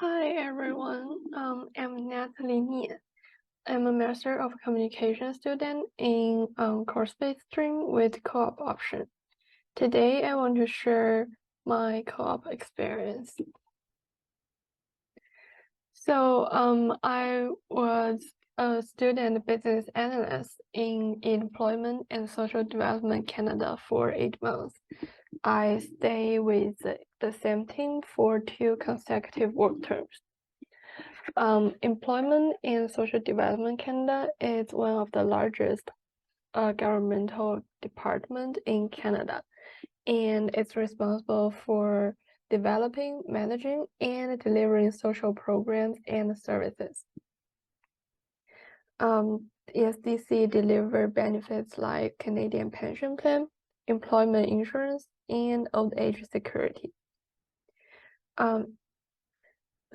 Hi everyone, I'm Natalie. I'm a Master of Communication student in course-based stream with co-op option. Today I want to share my co-op experience. So I was a student business analyst in Employment and Social Development Canada for 8 months. I stayed with the same team for 2 consecutive work terms. Employment and Social Development Canada is one of the largest governmental department in Canada, and it's responsible for developing, managing, and delivering social programs and services. ESDC deliver benefits like Canadian pension plan, employment insurance, and old age security.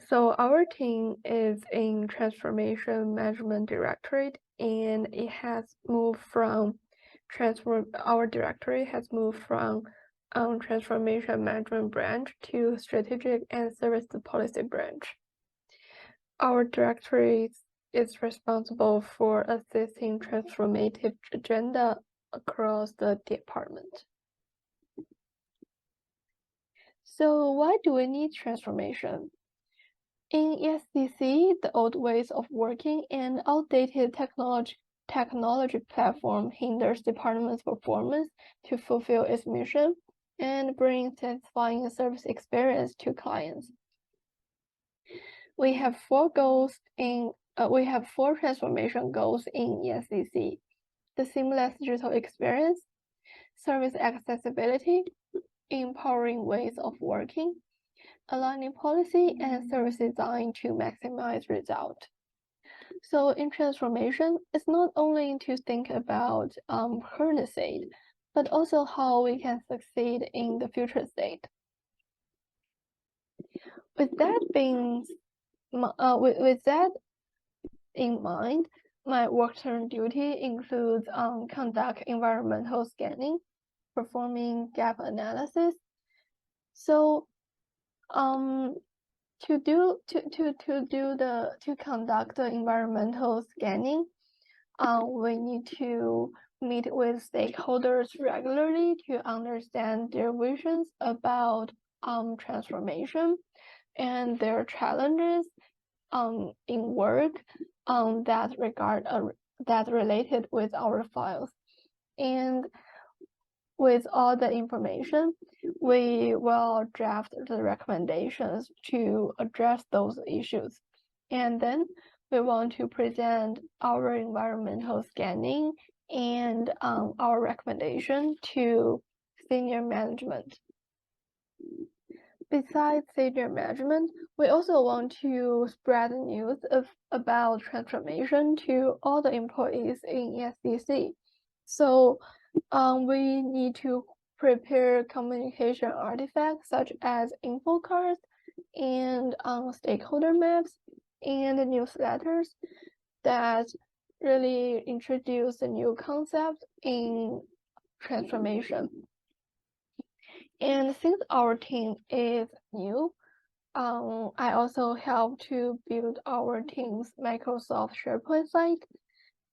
So our team is in Transformation Management Directorate, and it has moved from our directorate has moved from Transformation Management branch to Strategic and Service Policy branch. Our directorate is responsible for assisting transformative agenda across the department. So why do we need transformation? In ESDC, the old ways of working and outdated technology platform hinders department's performance to fulfill its mission and bring satisfying service experience to clients. We have four transformation goals in ESDC: the seamless digital experience, service accessibility, empowering ways of working, aligning policy and service design to maximize result. So in transformation, it's not only to think about current state, but also how we can succeed in the future state. With that in mind, my work term duty includes conduct environmental scanning, performing gap analysis. So to conduct the environmental scanning, we need to meet with stakeholders regularly to understand their visions about transformation and their challenges in work that related with our files. And with all the information, we will draft the recommendations to address those issues. And then we want to present our environmental scanning and our recommendation to senior management. Besides senior management, we also want to spread the news about transformation to all the employees in ESDC. So we need to prepare communication artifacts such as info cards and stakeholder maps and newsletters that really introduce the new concept in transformation. And since our team is new, I also help to build our team's Microsoft SharePoint site.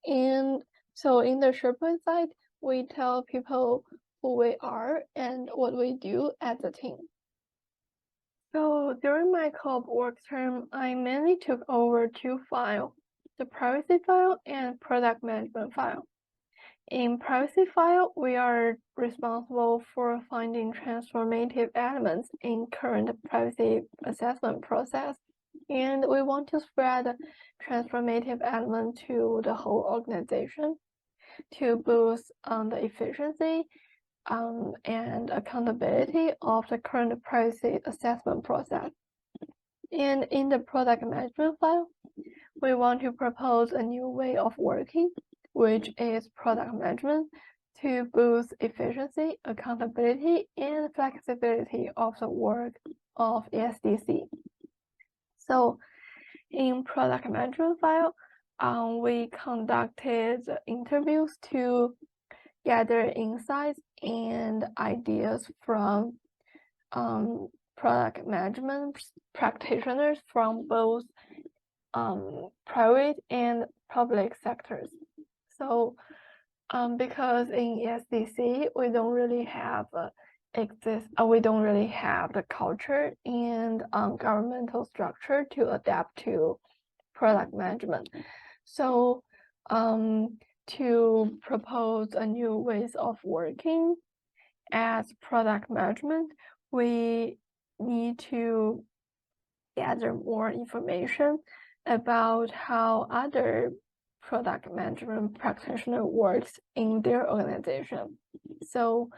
And so in the SharePoint site, we tell people who we are and what we do as a team. So during my co-op work term, I mainly took over 2 files, the privacy file and product management file. In privacy file, we are responsible for finding transformative elements in current privacy assessment process, and we want to spread transformative elements to the whole organization to boost the efficiency and accountability of the current privacy assessment process. And in the product management file, we want to propose a new way of working, which is product management, to boost efficiency, accountability, and flexibility of the work of ESDC. So in product management file, we conducted interviews to gather insights and ideas from product management practitioners from both private and public sectors. So because in ESDC we don't really have we don't really have the culture and governmental structure to adapt to product management. So to propose a new ways of working as product management, we need to gather more information about how other product management practitioner works in their organization. So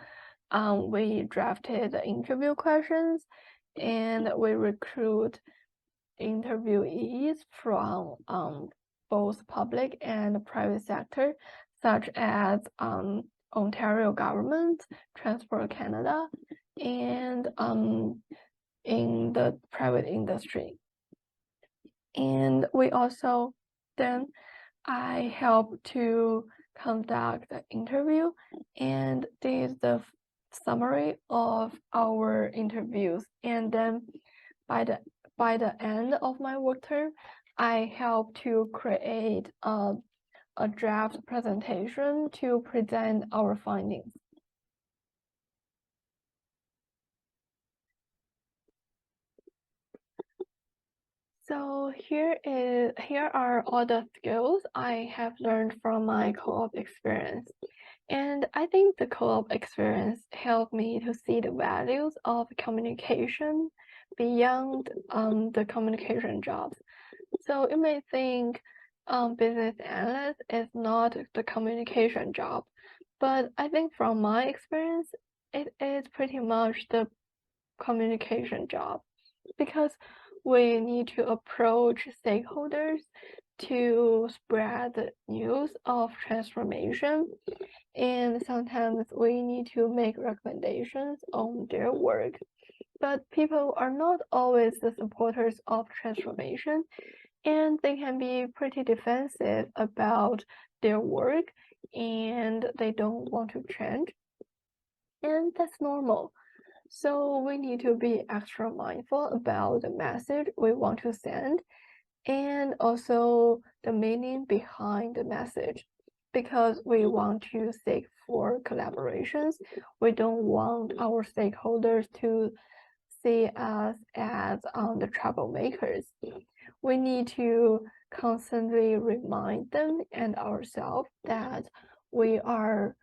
we drafted interview questions and we recruit interviewees from both public and private sector, such as Ontario government, Transport Canada, and in the private industry. And we also then I help to conduct the interview, and this is the summary of our interviews. And then by the end of my work term, I help to create a draft presentation to present our findings. So here are all the skills I have learned from my co-op experience. And I think the co-op experience helped me to see the values of communication beyond the communication jobs. So you may think business analyst is not the communication job, but I think from my experience, it is pretty much the communication job, because we need to approach stakeholders to spread the news of transformation, and sometimes we need to make recommendations on their work. But people are not always the supporters of transformation, and they can be pretty defensive about their work and they don't want to change. And that's normal. So we need to be extra mindful about the message we want to send and also the meaning behind the message, because we want to seek for collaborations. We don't want our stakeholders to see us as the troublemakers. We need to constantly remind them and ourselves that we are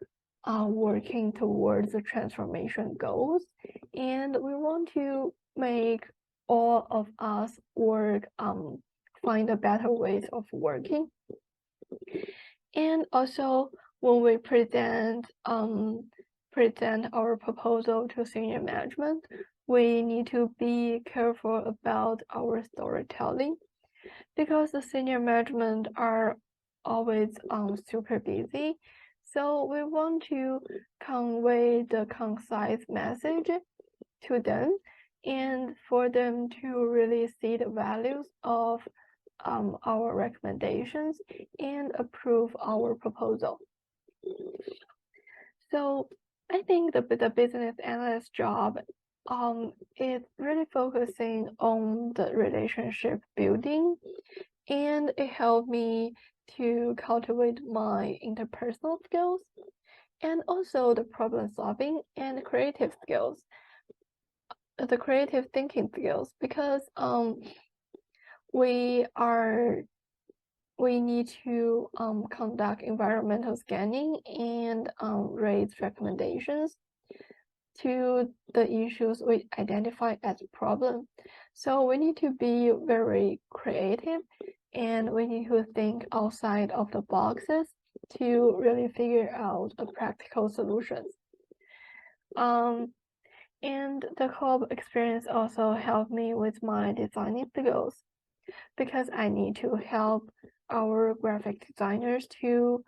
working towards the transformation goals, and we want to make all of us work find a better ways of working. And also when we present our proposal to senior management, we need to be careful about our storytelling, because the senior management are always super busy. So we want to convey the concise message to them and for them to really see the values of our recommendations and approve our proposal. So I think the business analyst job is really focusing on the relationship building, and it helped me to cultivate my interpersonal skills and also the problem solving and creative skills, the creative thinking skills, because we need to conduct environmental scanning and raise recommendations to the issues we identify as a problem. So we need to be very creative, and we need to think outside of the boxes to really figure out a practical solutions. And the co-op experience also helped me with my designing skills, because I need to help our graphic designers to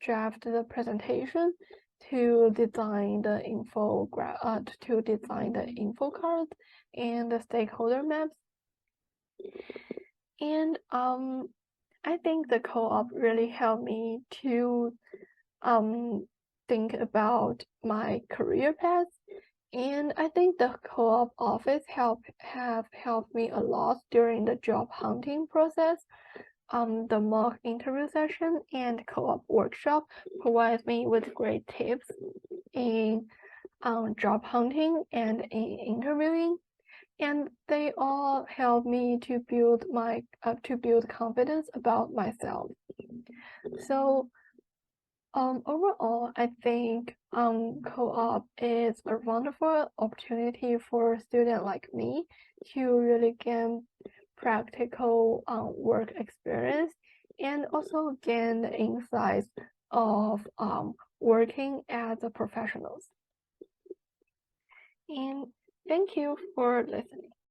draft the presentation, to design the info cards and the stakeholder maps. And I think the co-op really helped me to think about my career path And I think the co-op office have helped me a lot during the job hunting process. The mock interview session and co-op workshop provides me with great tips in job hunting and in interviewing, and they all help me to build confidence about myself. So overall, I think co-op is a wonderful opportunity for a student like me to really gain practical work experience and also gain the insights of working as a professionals. And thank you for listening.